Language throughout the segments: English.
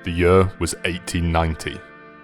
The year was 1890,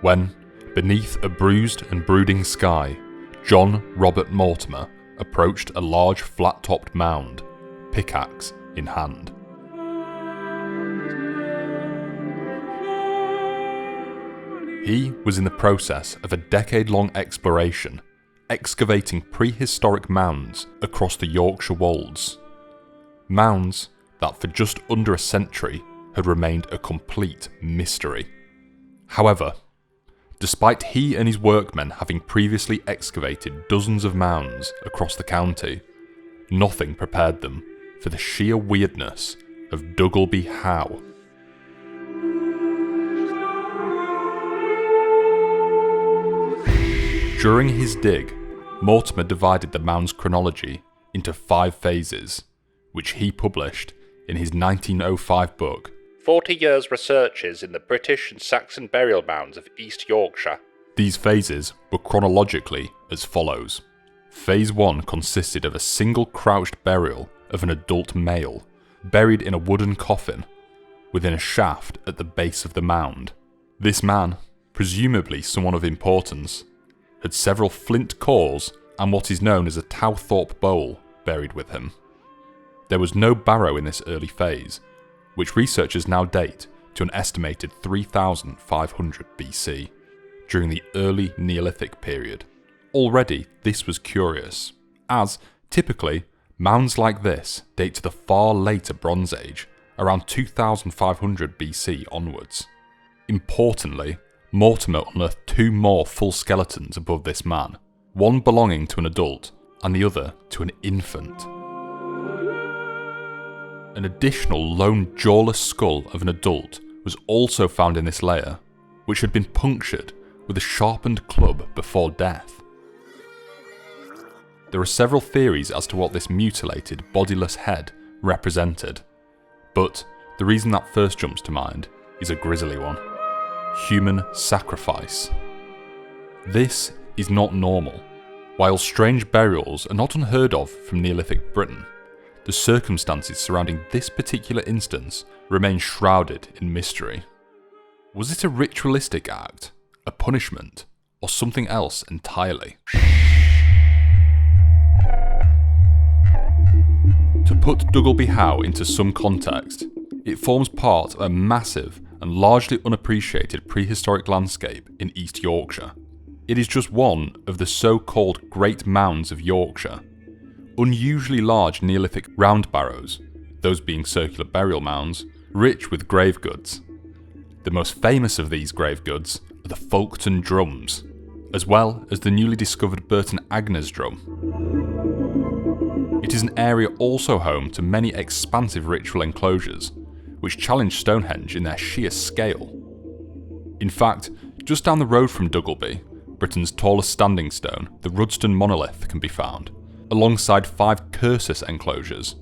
when, beneath a bruised and brooding sky, John Robert Mortimer approached a large flat-topped mound, pickaxe in hand. He was in the process of a decade-long exploration, excavating prehistoric mounds across the Yorkshire Wolds. Mounds that for just under a century had remained a complete mystery. However, despite he and his workmen having previously excavated dozens of mounds across the county, nothing prepared them for the sheer weirdness of Duggleby Howe. During his dig, Mortimer divided the mound's chronology into 5 phases, which he published in his 1905 book, 40 Years Researches in the British and Saxon Burial Mounds of East Yorkshire. These phases were chronologically as follows. Phase 1 consisted of a single crouched burial of an adult male, buried in a wooden coffin, within a shaft at the base of the mound. This man, presumably someone of importance, had several flint cores and what is known as a Towthorpe bowl buried with him. There was no barrow in this early phase, which researchers now date to an estimated 3500 BC, during the Early Neolithic period. Already this was curious, as, typically, mounds like this date to the far later Bronze Age, around 2500 BC onwards. Importantly, Mortimer unearthed 2 more full skeletons above this man, one belonging to an adult and the other to an infant. An additional lone jawless skull of an adult was also found in this layer, which had been punctured with a sharpened club before death. There are several theories as to what this mutilated, bodiless head represented, but the reason that first jumps to mind is a grisly one: human sacrifice. This is not normal. While strange burials are not unheard of from Neolithic Britain, the circumstances surrounding this particular instance remain shrouded in mystery. Was it a ritualistic act, a punishment, or something else entirely? To put Duggleby Howe into some context, it forms part of a massive and largely unappreciated prehistoric landscape in East Yorkshire. It is just one of the so-called Great Mounds of Yorkshire. Unusually large Neolithic round barrows, those being circular burial mounds, rich with grave goods. The most famous of these grave goods are the Folkestone drums, as well as the newly discovered Burton Agnes drum. It is an area also home to many expansive ritual enclosures, which challenge Stonehenge in their sheer scale. In fact, just down the road from Duggleby, Britain's tallest standing stone, the Rudston monolith, can be found, alongside 5 cursus enclosures,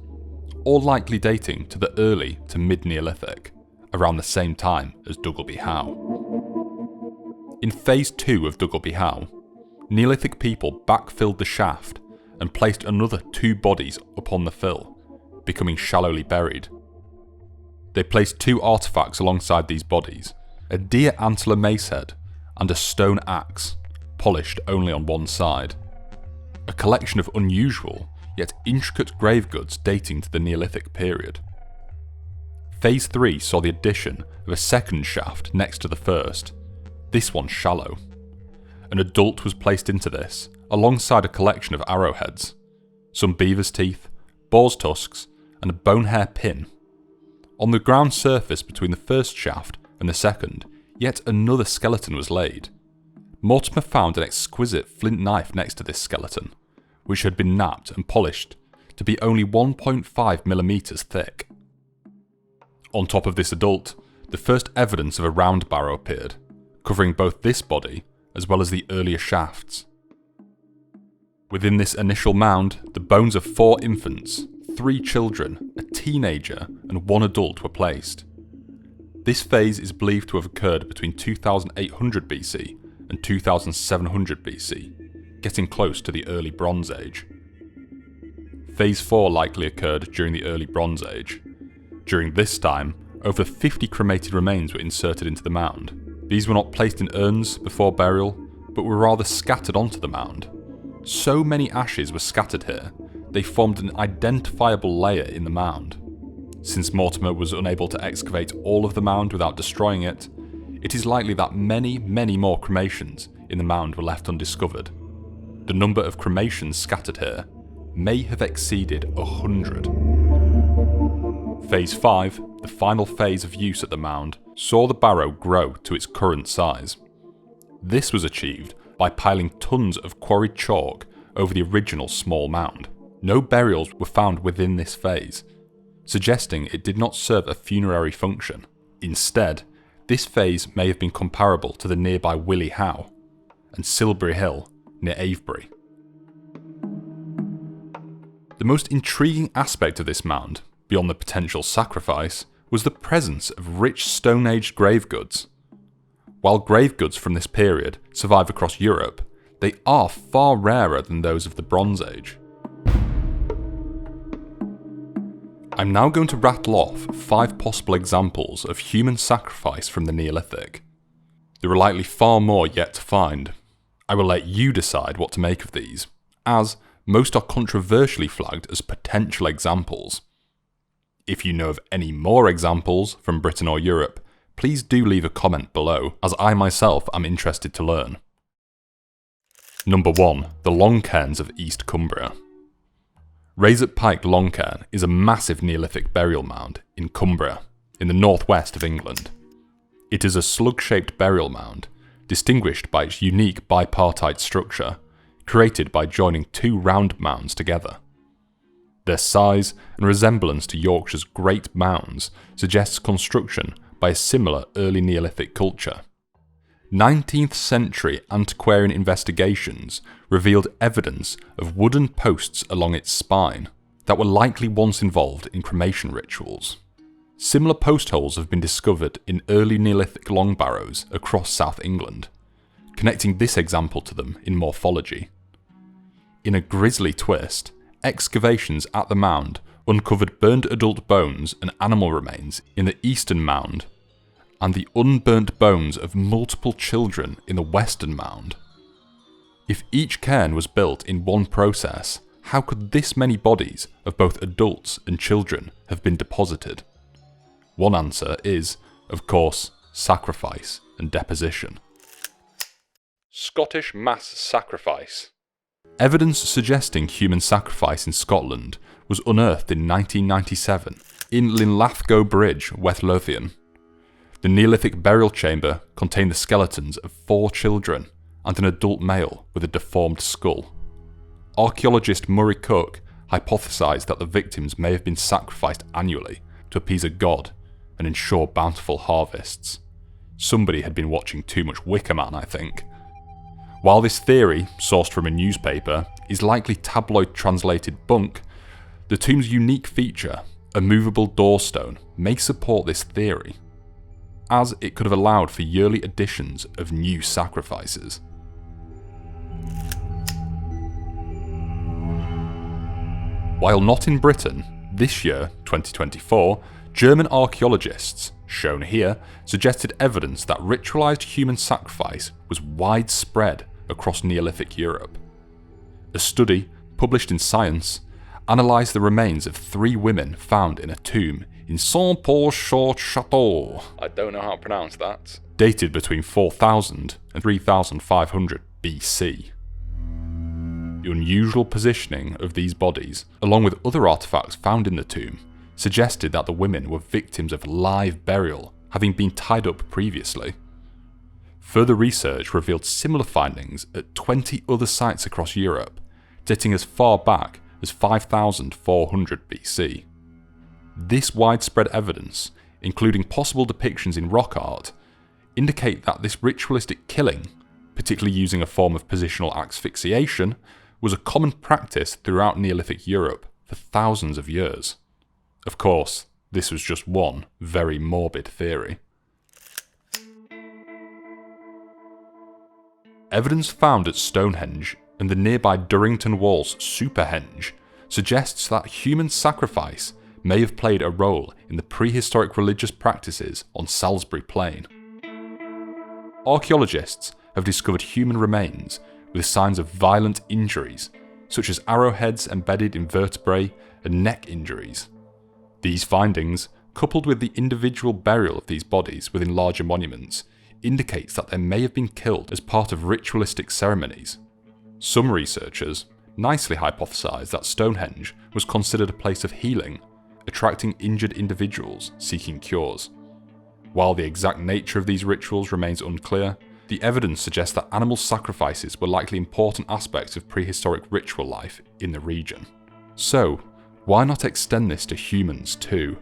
all likely dating to the early to mid-Neolithic, around the same time as Duggleby Howe. In Phase 2 of Duggleby Howe, Neolithic people backfilled the shaft and placed another 2 bodies upon the fill, becoming shallowly buried. They placed 2 artefacts alongside these bodies, a deer antler mace head and a stone axe, polished only on one side. A collection of unusual, yet intricate grave goods dating to the Neolithic period. Phase 3 saw the addition of a second shaft next to the first, this one shallow. An adult was placed into this, alongside a collection of arrowheads, some beaver's teeth, boar's tusks, and a bone hair pin. On the ground surface between the first shaft and the second, yet another skeleton was laid. Mortimer found an exquisite flint knife next to this skeleton, which had been knapped and polished to be only 1.5mm thick. On top of this adult, the first evidence of a round barrow appeared, covering both this body as well as the earlier shafts. Within this initial mound, the bones of 4 infants, 3 children, a teenager, and 1 adult were placed. This phase is believed to have occurred between 2800 BC and 2700 BC, getting close to the early Bronze Age. Phase 4 likely occurred during the early Bronze Age. During this time, over 50 cremated remains were inserted into the mound. These were not placed in urns before burial, but were rather scattered onto the mound. So many ashes were scattered here, they formed an identifiable layer in the mound. Since Mortimer was unable to excavate all of the mound without destroying it, it is likely that many more cremations in the mound were left undiscovered. The number of cremations scattered here may have exceeded 100. Phase 5, the final phase of use at the mound, saw the barrow grow to its current size. This was achieved by piling tons of quarried chalk over the original small mound. No burials were found within this phase, suggesting it did not serve a funerary function. Instead, this phase may have been comparable to the nearby Duggleby Howe and Silbury Hill near Avebury. The most intriguing aspect of this mound, beyond the potential sacrifice, was the presence of rich Stone Age grave goods. While grave goods from this period survive across Europe, they are far rarer than those of the Bronze Age. I'm now going to rattle off 5 possible examples of human sacrifice from the Neolithic. There are likely far more yet to find. I will let you decide what to make of these, as most are controversially flagged as potential examples. If you know of any more examples from Britain or Europe, please do leave a comment below, as I myself am interested to learn. Number 1. The Longcairns of East Cumbria. Razor Pike Longcairn is a massive Neolithic burial mound in Cumbria, in the northwest of England. It is a slug-shaped burial mound, distinguished by its unique bipartite structure, created by joining 2 round mounds together. Their size and resemblance to Yorkshire's Great Mounds suggests construction by a similar early Neolithic culture. 19th century antiquarian investigations revealed evidence of wooden posts along its spine that were likely once involved in cremation rituals. Similar post holes have been discovered in early Neolithic long barrows across South England, connecting this example to them in morphology. In a grisly twist, excavations at the mound uncovered burned adult bones and animal remains in the eastern mound, and the unburnt bones of multiple children in the western mound. If each cairn was built in one process, how could this many bodies of both adults and children have been deposited? One answer is, of course, sacrifice and deposition. Scottish mass sacrifice. Evidence suggesting human sacrifice in Scotland was unearthed in 1997 in Linlithgow Bridge, West Lothian. The Neolithic burial chamber contained the skeletons of 4 children and an adult male with a deformed skull. Archaeologist Murray Cook hypothesised that the victims may have been sacrificed annually to appease a god and ensure bountiful harvests. Somebody had been watching too much Wicker Man, I think. While this theory, sourced from a newspaper, is likely tabloid translated bunk, the tomb's unique feature, a movable doorstone, may support this theory, as it could have allowed for yearly additions of new sacrifices. While not in Britain, this year, 2024, German archaeologists, shown here, suggested evidence that ritualised human sacrifice was widespread across Neolithic Europe. A study, published in Science, analysed the remains of 3 women found in a tomb in Saint-Paul-Château. I don't know how to pronounce that. Dated between 4000 and 3500 BC. The unusual positioning of these bodies, along with other artefacts found in the tomb, suggested that the women were victims of live burial, having been tied up previously. Further research revealed similar findings at 20 other sites across Europe, dating as far back as 5400 BC. This widespread evidence, including possible depictions in rock art, indicate that this ritualistic killing, particularly using a form of positional asphyxiation, was a common practice throughout Neolithic Europe for thousands of years. Of course, this was just one very morbid theory. Evidence found at Stonehenge and the nearby Durrington Walls Superhenge suggests that human sacrifice may have played a role in the prehistoric religious practices on Salisbury Plain. Archaeologists have discovered human remains with signs of violent injuries, such as arrowheads embedded in vertebrae and neck injuries. These findings, coupled with the individual burial of these bodies within larger monuments, indicates that they may have been killed as part of ritualistic ceremonies. Some researchers nicely hypothesise that Stonehenge was considered a place of healing, attracting injured individuals seeking cures. While the exact nature of these rituals remains unclear, the evidence suggests that animal sacrifices were likely important aspects of prehistoric ritual life in the region. So, why not extend this to humans too?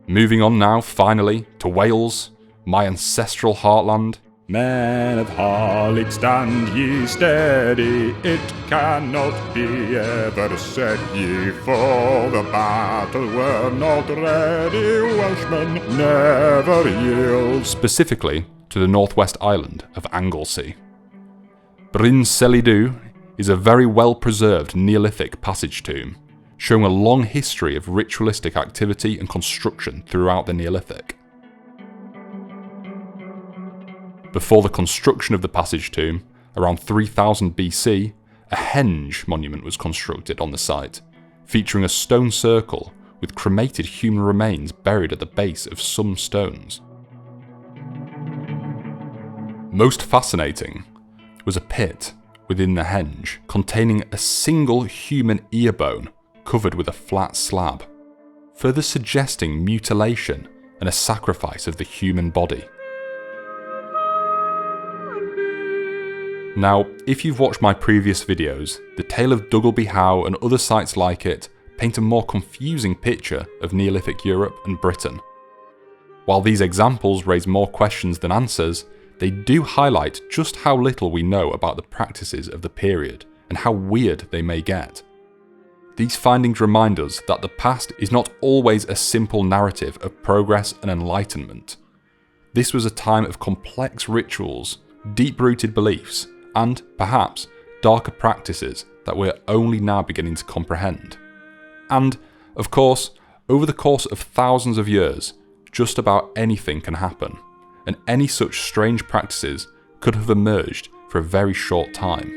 Moving on now, finally, to Wales, my ancestral heartland. Men of Harlech, stand ye steady, it cannot be ever said ye, for the battle were not ready, Welshmen never yield. Specifically to the northwest island of Anglesey. Bryn Celyn is a very well preserved Neolithic passage tomb, showing a long history of ritualistic activity and construction throughout the Neolithic. Before the construction of the passage tomb, around 3000 BC, a henge monument was constructed on the site, featuring a stone circle with cremated human remains buried at the base of some stones. Most fascinating was a pit within the henge containing a single human ear bone covered with a flat slab, further suggesting mutilation and a sacrifice of the human body. Now, if you've watched my previous videos, the tale of Duggleby Howe and other sites like it paint a more confusing picture of Neolithic Europe and Britain. While these examples raise more questions than answers, they do highlight just how little we know about the practices of the period and how weird they may get. These findings remind us that the past is not always a simple narrative of progress and enlightenment. This was a time of complex rituals, deep-rooted beliefs, and, perhaps, darker practices that we're only now beginning to comprehend. And, of course, over the course of thousands of years, just about anything can happen, and any such strange practices could have emerged for a very short time.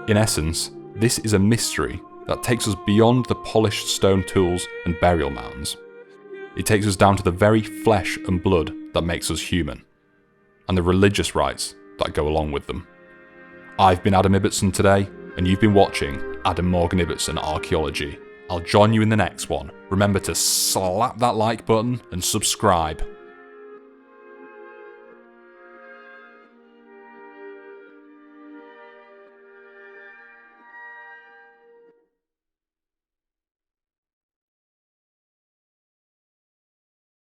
In essence, this is a mystery that takes us beyond the polished stone tools and burial mounds. It takes us down to the very flesh and blood that makes us human, and the religious rites that go along with them. I've been Adam Ibbotson today, and you've been watching Adam Morgan Ibbotson Archaeology. I'll join you in the next one. Remember to slap that like button and subscribe.